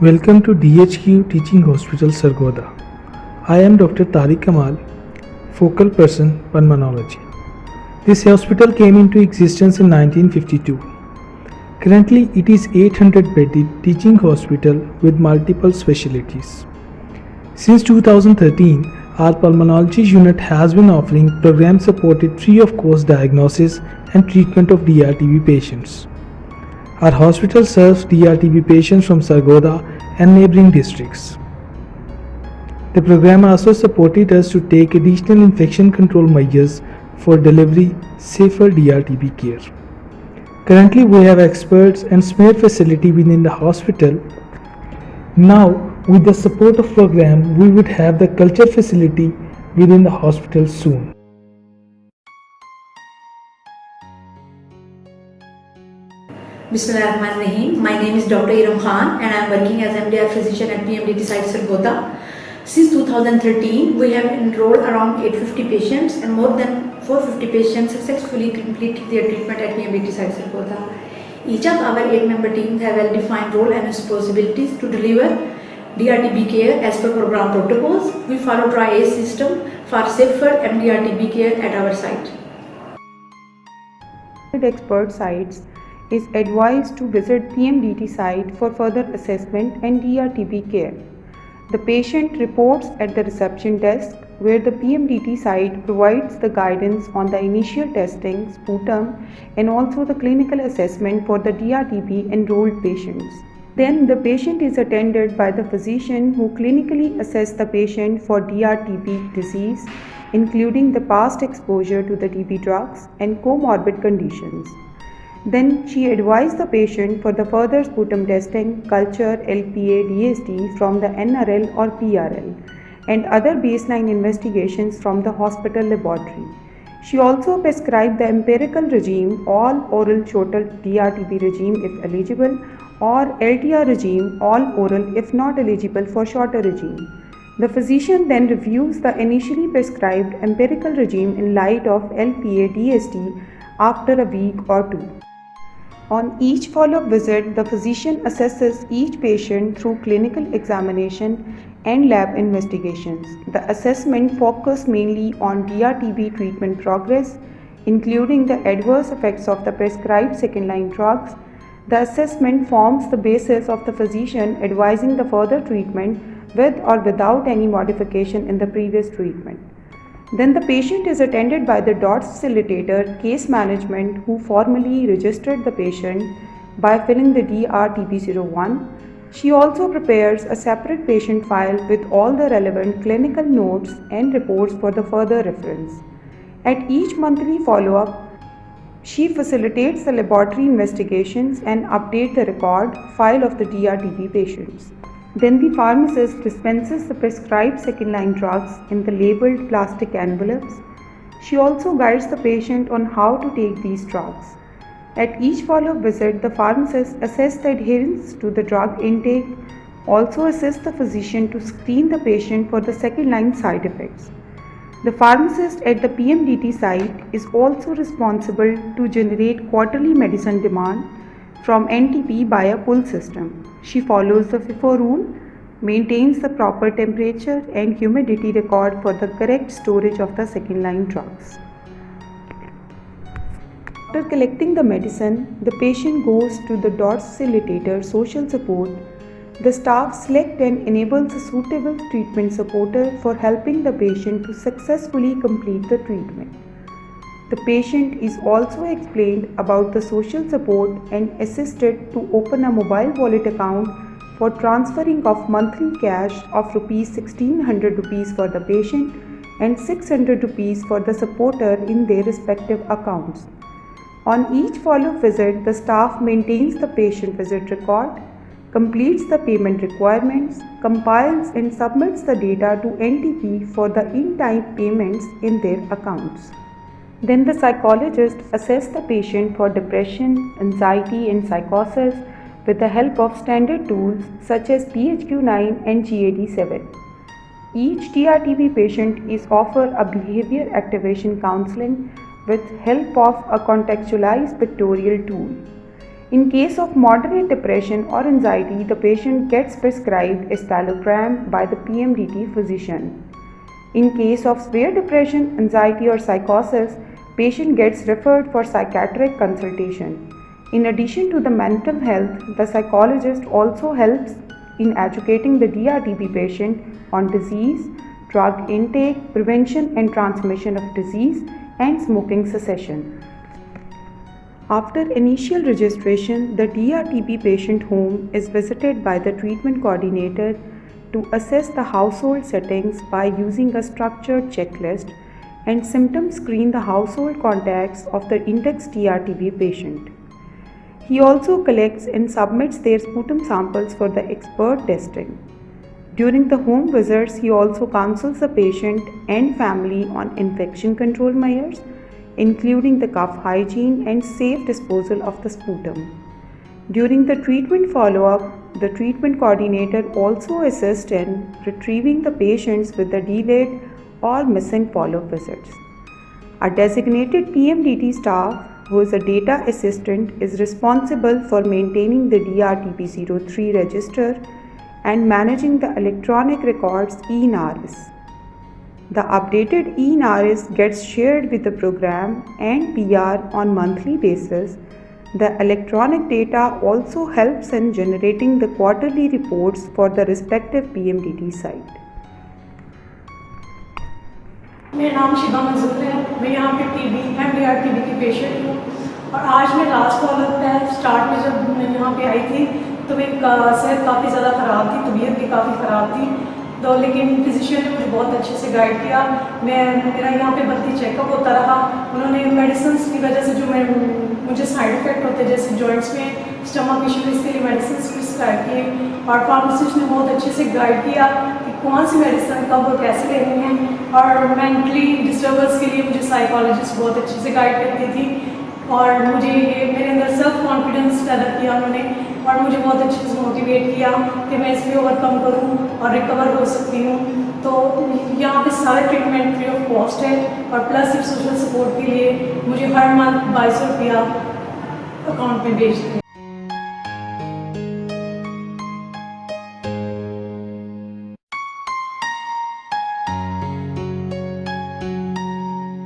Welcome to DHQ Teaching Hospital Sargodha. I am Dr. Tariq Kamal, focal person pulmonology. This hospital came into existence in 1952. Currently, it is 800-bedded teaching hospital with multiple specialties. Since 2013, our pulmonology unit has been offering program-supported free-of-cost diagnosis and treatment of DRTB patients. Our hospital serves DRTB patients from Sargodha and neighboring districts. The program also supported us to take additional infection control measures for delivery safer DRTB care. Currently, we have experts and smear facility within the hospital. Now, with the support of program, we would have the culture facility within the hospital soon. Bismillahirrahmanirrahim. My name is Dr. Iram Khan and I am working as MDR physician at PMDT site Sargodha. Since 2013, we have enrolled around 850 patients and more than 450 patients successfully completed their treatment at PMDT site Sargodha. Each of our 8-member teams have well-defined role and responsibilities to deliver DRTB care as per program protocols. We follow TRI-ACE system for safer MDRTB care at our site. Expert sites is advised to visit PMDT site for further assessment and DRTB care. The patient reports at the reception desk where the PMDT site provides the guidance on the initial testing, sputum and also the clinical assessment for the DRTB enrolled patients. Then the patient is attended by the physician who clinically assess the patient for DRTB disease, including the past exposure to the TB drugs and comorbid conditions. Then she advised the patient for the further sputum testing, culture, LPA, DST from the NRL or PRL and other baseline investigations from the hospital laboratory. She also prescribed the empirical regime, all oral total DRTB regime if eligible, or LTR regime, all oral if not eligible for shorter regime. The physician then reviews the initially prescribed empirical regime in light of LPA DST after a week or two. On each follow-up visit, the physician assesses each patient through clinical examination and lab investigations. The assessment focuses mainly on DRTB treatment progress, including the adverse effects of the prescribed second-line drugs. The assessment forms the basis of the physician advising the further treatment with or without any modification in the previous treatment. Then the patient is attended by the DOTS facilitator, case management, who formally registered the patient by filling the DRTB01. She also prepares a separate patient file with all the relevant clinical notes and reports for the further reference. At each monthly follow-up, she facilitates the laboratory investigations and updates the record file of the DRTB patients. Then the pharmacist dispenses the prescribed second-line drugs in the labeled plastic envelopes. She also guides the patient on how to take these drugs. At each follow-up visit, the pharmacist assesses the adherence to the drug intake, also assists the physician to screen the patient for the second-line side effects. The pharmacist at the PMDT site is also responsible to generate quarterly medicine demand from NTP by a pull system. She follows the FIFO rule, maintains the proper temperature and humidity record for the correct storage of the second-line drugs. After collecting the medicine, the patient goes to the DOTS facilitator social support. The staff select and enables a suitable treatment supporter for helping the patient to successfully complete the treatment. The patient is also explained about the social support and assisted to open a mobile wallet account for transferring of monthly cash of ₹1,600 for the patient and ₹600 for the supporter in their respective accounts. On each follow-up visit, the staff maintains the patient visit record, completes the payment requirements, compiles and submits the data to NTP for the in-time payments in their accounts. Then the psychologist assesses the patient for depression, anxiety and psychosis with the help of standard tools such as PHQ-9 and GAD-7. Each DRTB patient is offered a behavior activation counseling with help of a contextualized pictorial tool. In case of moderate depression or anxiety, the patient gets prescribed escitalopram by the PMDT physician. In case of severe depression, anxiety or psychosis, patient gets referred for psychiatric consultation. In addition to the mental health, the psychologist also helps in educating the DRTB patient on disease, drug intake, prevention and transmission of disease, and smoking cessation. After initial registration, the DRTB patient home is visited by the treatment coordinator to assess the household settings by using a structured checklist and symptom screen the household contacts of the index DRTB patient. He also collects and submits their sputum samples for the expert testing. During the home visits, he also counsels the patient and family on infection control measures, including the cough hygiene and safe disposal of the sputum. During the treatment follow-up, the treatment coordinator also assists in retrieving the patients with the delayed or missing follow-up visits. A designated PMDT staff, who is a data assistant, is responsible for maintaining the DRTB03 register and managing the electronic records eNARIS. The updated eNARIS gets shared with the program and PR on monthly basis. The electronic data also helps in generating the quarterly reports for the respective PMDT site. मेरा नाम Shiba मंजूर है। मैं यहाँ पे MDR-TB की patient हूँ और आज मैं लास्ट फॉलोअप है। स्टार्ट में जब मैं यहाँ पे आई थी तो मेरी सेहत काफ़ी ज़्यादा ख़राब थी, तबीयत भी काफ़ी ख़राब थी, तो लेकिन फिजिशियन ने मुझे बहुत अच्छे से गाइड किया। मेरा यहाँ पे भर्ती चेकअप होता रहा। उन्होंने मेडिसिन की वजह से जो मुझे साइड इफ़ेक्ट होते जैसे जॉइंट्स में स्टमक इशू, इसके लिए मेडिसिन प्रिस्क्राइब किए और फार्मासिस्ट ने बहुत अच्छे से गाइड किया कि कौन सी मेडिसिन कब और कैसे लेनी है। और मेंटली डिस्टर्बेंस के लिए मुझे साइकोलॉजिस्ट बहुत अच्छे से गाइड करती थी और मुझे ये मेरे अंदर सेल्फ कॉन्फिडेंस पैदा किया उन्होंने और मुझे बहुत अच्छे से मोटिवेट किया कि मैं इस पर ओवरकम करूं और रिकवर हो सकती हूं। तो यहाँ पे सारा ट्रीटमेंट फ्री ऑफ कॉस्ट है और प्लस सोशल सपोर्ट के लिए मुझे हर मंथ 2200 रुपया अकाउंट में भेजते हैं।